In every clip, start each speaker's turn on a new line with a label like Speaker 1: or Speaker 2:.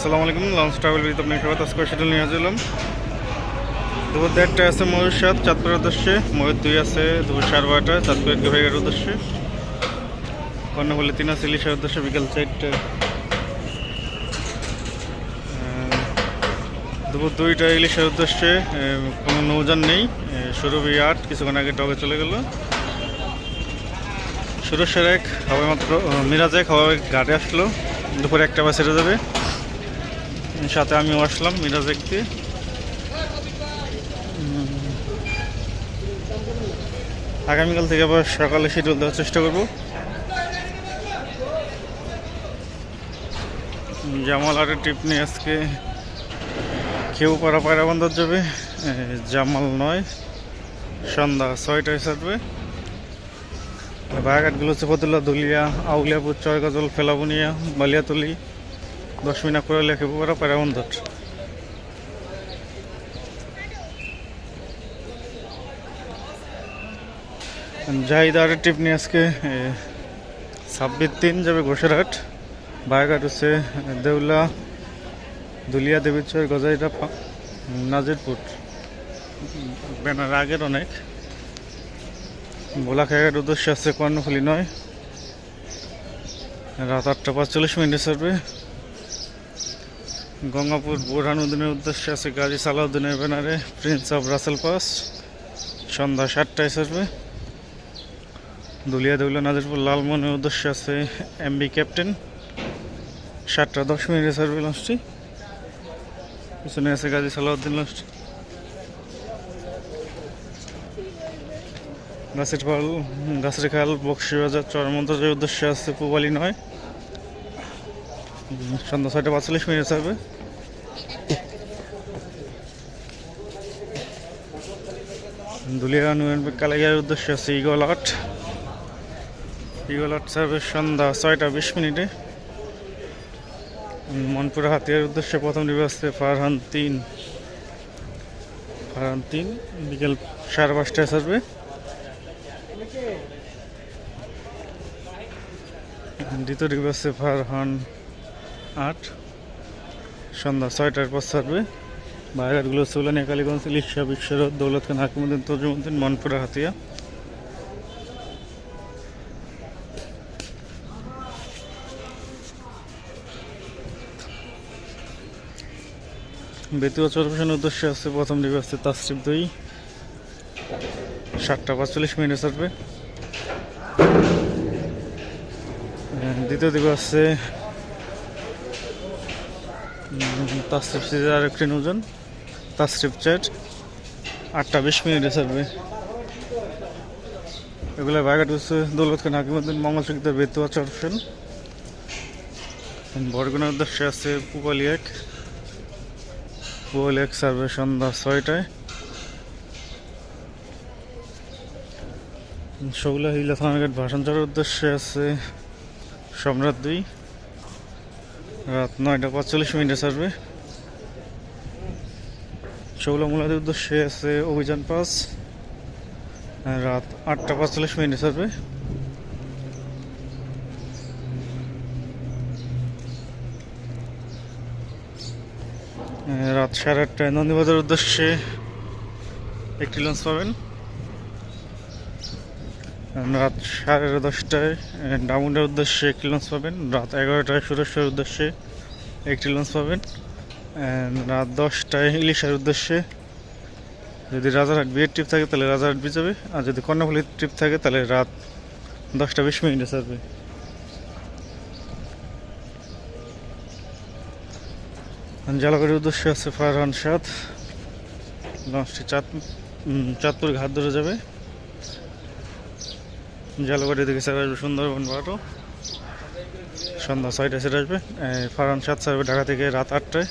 Speaker 1: আসসালামু আলাইকুম। Launch travel with আপনার সবাই আজকে সেটা নিয়ে আসলাম। দুপুর 1:30টায় আছে ময়ূর 7 চাঁদপুরের উদ্দেশ্যে, ময়ূর 2 আছে দুপুর 12:30টায় চাঁদপুরের গভীরের উদ্দেশ্যে, কর্ণফুলি 3 আছে ইলিশের উদ্দেশ্যে বিকেল 4টায়, দুপুর 2টায় ইলিশের উদ্দেশ্যে কোনো নৌযান নেই। সুরভি 8 কিছুক্ষণ আগে টগে চলে গেল। সুরেশ্বর 1 হাওয়াই মাত্র, মিরাজ 1 হাওয়াই ঘাটে আসলো, দুপুরে 1টা বাস ছেড়ে যাবে। সাথে আমিও আসলাম মিরাজ 1 দিয়ে। আগামীকাল থেকে আবার সকালে শিডিউল দেওয়ার চেষ্টা করব। জামালহাটের ট্রিপ নিয়ে আজকে খেউপাড়া পায়রা বন্দর যাবে। জামাল 9 সন্ধ্যা 6টায় ছাড়বে। বায়াঘাটগুলো হচ্ছে ফতুল্লা, দুলিয়া, আউলিয়াপুর, চরগাজল, ফেলাবুনিয়া, বালিয়াতলি, 10 মিনিট করে খেউপাড়া পায়রা বন্দর। জাহিদারের ট্রিপ নিয়ে আজকে 26/3 যাবে ঘোষেরহাট। বায়াঘাট হচ্ছে দেউলা, দুলিয়া, দেবীচর, গজাইরা, নাজিরপুর, ব্যানার আগের অনেক। বোলাখাঘাট উদ্দেশ্যে আছে কর্ণফুলি 9 রাত 8:45 ছাড়বে। গঙ্গাপুর বোরহানুদ্দিনের উদ্দেশ্যে আছে গাজী সালাউদ্দিনের ব্যানারে প্রিন্স অফ রাসেল পাস, সন্ধ্যা 7টায় ছাড়বে। দুলিয়া, দেউলা, নাজিরপুর, লালমনের উদ্দেশ্যে আছে এমবি ক্যাপ্টেন, 7:10 ছাড়বে লঞ্চটি। পিছনে আছে গাজী সালাউদ্দিন লঞ্চটি। গাছের খাল, বক্সিবাজার, চরমন্ত্রের উদ্দেশ্যে আছে পুবালি 9 সন্ধ্যা 6:45 ছাড়বে। দুলিয়া কালাইয়ার উদ্দেশ্যে আছে ইগল 8 ছাড়বে সন্ধ্যা 6:20। মনপুরা হাতিয়ার উদ্দেশ্যে প্রথম ডিবে আসছে ফারহান 3 বিকেল 5:30টায় ছাড়বে। দ্বিতীয় ডিবে আসছে ফারহান 8 সন্ধ্যা 6টার পর ছাড়বে। বায়াঘাটগুলো চৌলানিয়া, কালীগঞ্জ, ইলিশা, বিশ্বরোড, দৌলতখান, হাকিমুদ্দিন, তজুমুদ্দিন, মনপুরা হাতিয়া। বেতুয়া চরপেশনের উদ্দেশ্যে আছে প্রথম ডিবে আসছে তাসরিফ 2 7:45 ছাড়বে। দ্বিতীয় দিকে আছে তাসরিফ সিরিজের আরেকটি নৌযান তাসরিফ 4 8:20 ছাড়বে। এগুলো বায়াঘাট হচ্ছে দৌলতখান, হাকিমুদ্দিন, মঙ্গলচকিদার, বেতুয়া চরপেশন। বরগুনার উদ্দেশ্যে আছে পুবালি 1 ছাড়বে সন্ধ্যা 6টায়। শৌলা, হিলা, থানাঘাট, ভাসানচরের উদ্দেশ্যে আছে সম্রাট 2 রাত 9:45 ছাড়বে। শৌলা মুলাদের উদ্দেশ্যে আছে অভিযান 5 রাত 8:45 ছাড়বে। রাত 8:30টায় নন্দীবাজার উদ্দেশ্যে একটি লঞ্চ পাবেন। রাত 10:30টায় ডামুন্ডার উদ্দেশ্যে একটি লঞ্চ পাবেন। রাত 11টায় সুরেশ্বরের উদ্দেশ্যে একটি লঞ্চ পাবেন। রাত 10টায় ইলিশার উদ্দেশ্যে, যদি রাজারহাট বিয়ের ট্রিপ থাকে তাহলে রাজারহাট বি যাবে, আর যদি কর্ণফুলির ট্রিপ থাকে তাহলে রাত 10:20 ছাড়বে। জালাগড়ের উদ্দেশ্যে আছে ফারহান 7 লঞ্চটি চাঁদপুর ঘাট ধরে যাবে। জালাগড়ি থেকে ছেড়ে আসবে সুন্দরবন 12 সন্ধ্যা 6টায় ছেড়ে আসবে। ফারহান 7 ছাড়বে ঢাকা থেকে রাত 8টায়।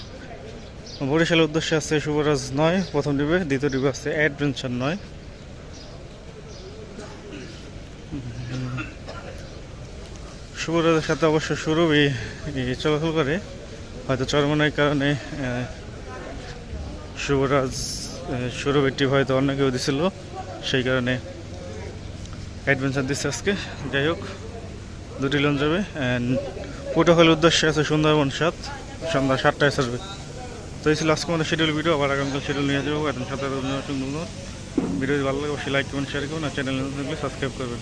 Speaker 1: বরিশালের উদ্দেশ্যে আছে শুভরাজ 9 প্রথম ডিবে, দ্বিতীয় ডিবে আছে অ্যাডভেঞ্চার 9। শুভরাজের সাথে অবশ্য সুরভি চলাচল করে, হয়তো চরমনার কারণে সুরভির ট্রিপ হয়তো অন্য কেউ দিছিল, সেই কারণে অ্যাডভেঞ্চার দিচ্ছে আজকে। যাই হোক, দুটি লঞ্চ যাবে। পটুয়াখালীর উদ্দেশ্যে আছে সুন্দরবন 7 সন্ধ্যা 7টায় ছাড়বে। তো এই ছিল আজকে আমাদের শিডিউল ভিডিও, আবার আগামীকাল শিডিউল নিয়ে যাবো। এখন সাথে ভিডিও যদি ভালো লাগে অবশ্যই লাইক করবেন, শেয়ার করবেন, আর চ্যানেল থাকলে সাবস্ক্রাইব করবেন।